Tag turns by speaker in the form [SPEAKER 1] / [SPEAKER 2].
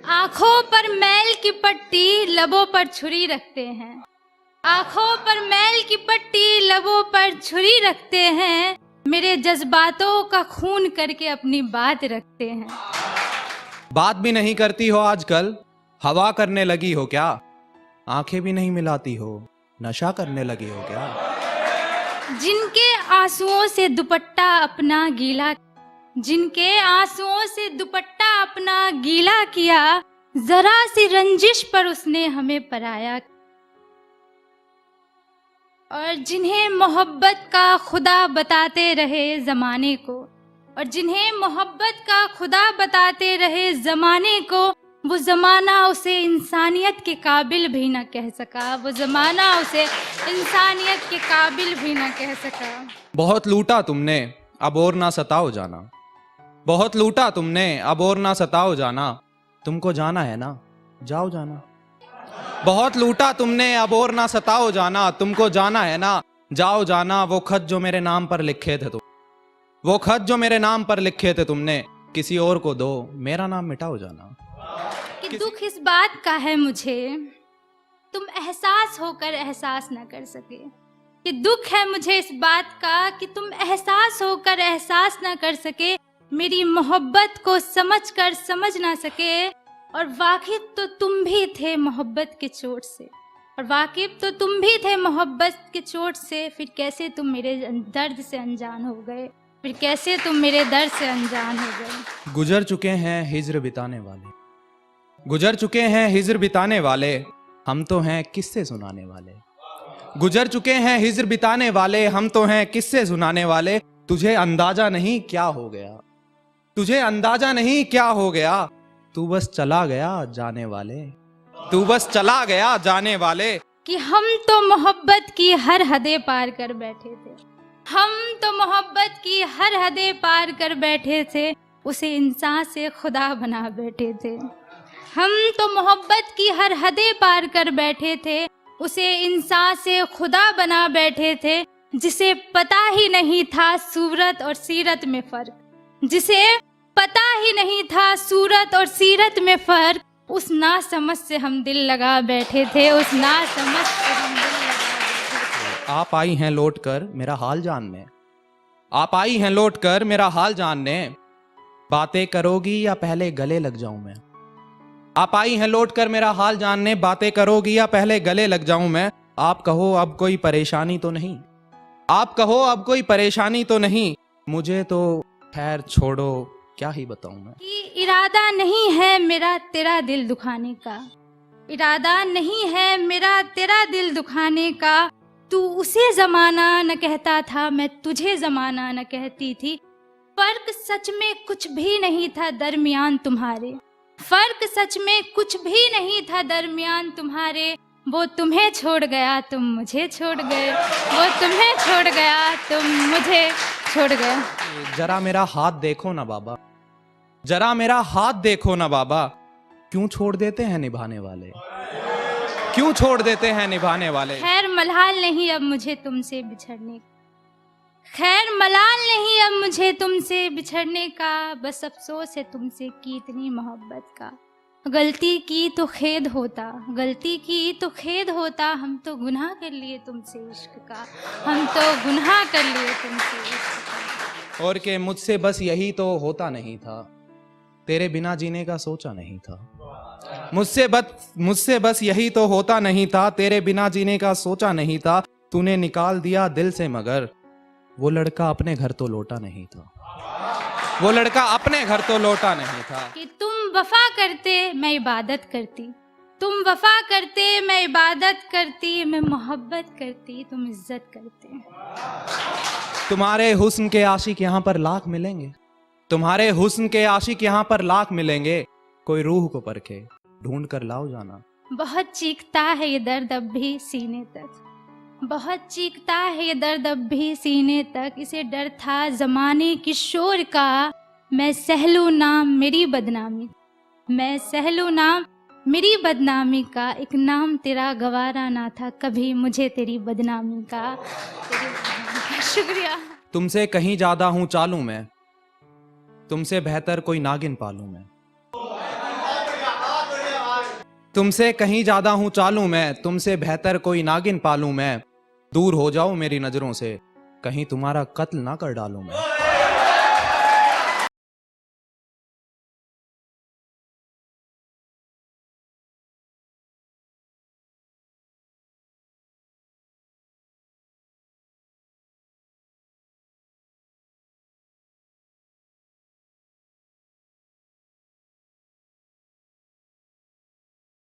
[SPEAKER 1] आंखों पर मैल की पट्टी, लबों पर छुरी रखते हैं। आंखों पर मैल की पट्टी, लबों पर छुरी रखते हैं। मेरे जज्बातों का खून करके अपनी बात रखते हैं।
[SPEAKER 2] बात भी नहीं करती हो आजकल, हवा करने लगी हो क्या? आंखें भी नहीं मिलाती हो, नशा करने लगी हो क्या?
[SPEAKER 1] जिनके आंसुओं से दुपट्टा अपना गीला, जिनके आंसुओं से दुपट्टा अपना गीला किया, जरा सी रंजिश पर उसने हमें पराया। और जिन्हें मोहब्बत का खुदा बताते रहे जमाने को, और जिन्हें मोहब्बत का खुदा बताते रहे जमाने को, वो जमाना उसे इंसानियत के काबिल भी न कह सका। वो जमाना उसे इंसानियत के काबिल भी न कह सका।
[SPEAKER 2] बहुत लूटा तुमने, अब और ना सताओ जाना। बहुत लूटा तुमने, अब और ना सताओ जाना। तुमको जाना है ना, जाओ जाना। बहुत लूटा तुमने, अब और ना सताओ जाना। तुमको जाना है ना, जाओ जाना। वो खत जो मेरे नाम पर लिखे थे तुम, वो खत जो मेरे नाम पर लिखे थे तुमने, किसी और को दो, मेरा नाम मिटाओ जाना।
[SPEAKER 1] कि दुख इस बात का है मुझे, तुम एहसास होकर एहसास ना कर सके। कि दुख है मुझे इस बात का कि तुम एहसास होकर एहसास ना कर सके। मेरी मोहब्बत को समझकर समझ ना सके। और वाकिफ तो तुम भी थे मोहब्बत के चोट से, और वाकिफ तो तुम भी थे मोहब्बत के चोट से। फिर कैसे तुम मेरे दर्द से अनजान हो गए, फिर कैसे तुम मेरे दर्द से अनजान हो गए।
[SPEAKER 2] गुजर चुके हैं हिज्र बिताने वाले, गुजर चुके हैं हिज्र बिताने वाले, हम तो हैं किस्से सुनाने वाले। गुजर चुके हैं हिज्र बिताने वाले, हम तो हैं किस्से सुनाने वाले। तुझे अंदाजा नहीं क्या हो गया, तुझे अंदाजा नहीं क्या हो गया। तू बस चला गया जाने वाले, तू बस चला गया जाने वाले।
[SPEAKER 1] कि हम तो मोहब्बत की हर हदें पार कर बैठे थे, हम तो मोहब्बत की हर हदें पार कर बैठे थे। उसे इंसान से खुदा बना बैठे थे। हम तो मोहब्बत की हर हदें पार कर बैठे थे, उसे इंसान से खुदा बना बैठे थे। जिसे पता ही नहीं था सूरत और सीरत में फर्क, जिसे पता ही नहीं था सूरत और सीरत में फर्क, उस ना समझ से हम दिल लगा बैठे थे। उस ना समझ से हम दिल लगा बैठे थे।
[SPEAKER 2] आप आई हैं लौट कर मेरा हाल जानने, आप आई हैं लौट कर मेरा हाल जानने। बातें करोगी या पहले गले लग जाऊं मैं? आप आई हैं लौट कर मेरा हाल जानने, बातें करोगी या पहले गले लग जाऊं मैं? आप कहो अब कोई परेशानी तो नहीं, आप कहो अब कोई परेशानी तो नहीं। मुझे तो खैर छोड़ो, क्या ही बताऊं मैं।
[SPEAKER 1] कि इरादा नहीं है मेरा तेरा दिल दुखाने का, इरादा नहीं है मेरा तेरा दिल दुखाने का। तू उसे जमाना न कहता था, मैं तुझे जमाना न कहती थी। फर्क सच में कुछ भी नहीं था दरमियान तुम्हारे, फर्क सच में कुछ भी नहीं था दरमियान तुम्हारे। वो तुम्हें छोड़ गया तुम मुझे छोड़ गए, वो तुम्हें छोड़ गया तुम मुझे छोड़ गए।
[SPEAKER 2] जरा मेरा हाथ देखो ना बाबा, जरा मेरा हाथ देखो ना बाबा। क्यों छोड़ देते हैं निभाने वाले, क्यों छोड़ देते हैं निभाने वाले।
[SPEAKER 1] खैर मलाल नहीं अब मुझे तुमसे बिछड़ने, खैर मलाल नहीं अब मुझे तुमसे बिछड़ने का। बस अफसोस है तुमसे की इतनी मोहब्बत का। गलती की तो खेद होता, गलती की तो खेद होता। हम तो गुनाह कर लिए तुमसे इश्क का, हम तो गुनाह कर लिए तुमसे इश्क का।
[SPEAKER 2] और के मुझसे बस यही तो होता नहीं था, तेरे बिना जीने का सोचा नहीं था। मुझसे बस यही तो होता नहीं था, तेरे बिना जीने का सोचा नहीं था। तूने निकाल दिया दिल से मगर वो लड़का अपने घर तो लौटा नहीं था, वो लड़का अपने घर तो लौटा नहीं था।
[SPEAKER 1] कि तुम वफा करते मैं इबादत करती, तुम वफा करते मैं इबादत करती। मैं मोहब्बत करती तुम इज्जत करते।
[SPEAKER 2] तुम्हारे हुस्न के आशिक यहाँ पर लाख मिलेंगे, तुम्हारे हुस्न के आशिक यहाँ पर लाख मिलेंगे। कोई रूह को परखे ढूंढ कर लाओ जाना।
[SPEAKER 1] बहुत चीखता है ये दर्द अब भी सीने तक, बहुत चीखता है ये दर्द अब भी सीने तक। इसे डर था जमाने की शोर का, मैं सहलू नाम मेरी बदनामी, मैं सहलू नाम मेरी बदनामी का। एक नाम तेरा गवारा ना था कभी मुझे तेरी बदनामी का। शुक्रिया।
[SPEAKER 2] तुमसे कहीं ज्यादा हूं चालू मैं, तुमसे बेहतर कोई नागिन पालूं मैं। तुमसे कहीं ज्यादा हूं चालू मैं, तुमसे बेहतर कोई नागिन पालूं मैं। दूर हो जाओ मेरी नजरों से, कहीं तुम्हारा कत्ल ना कर डालूं मैं।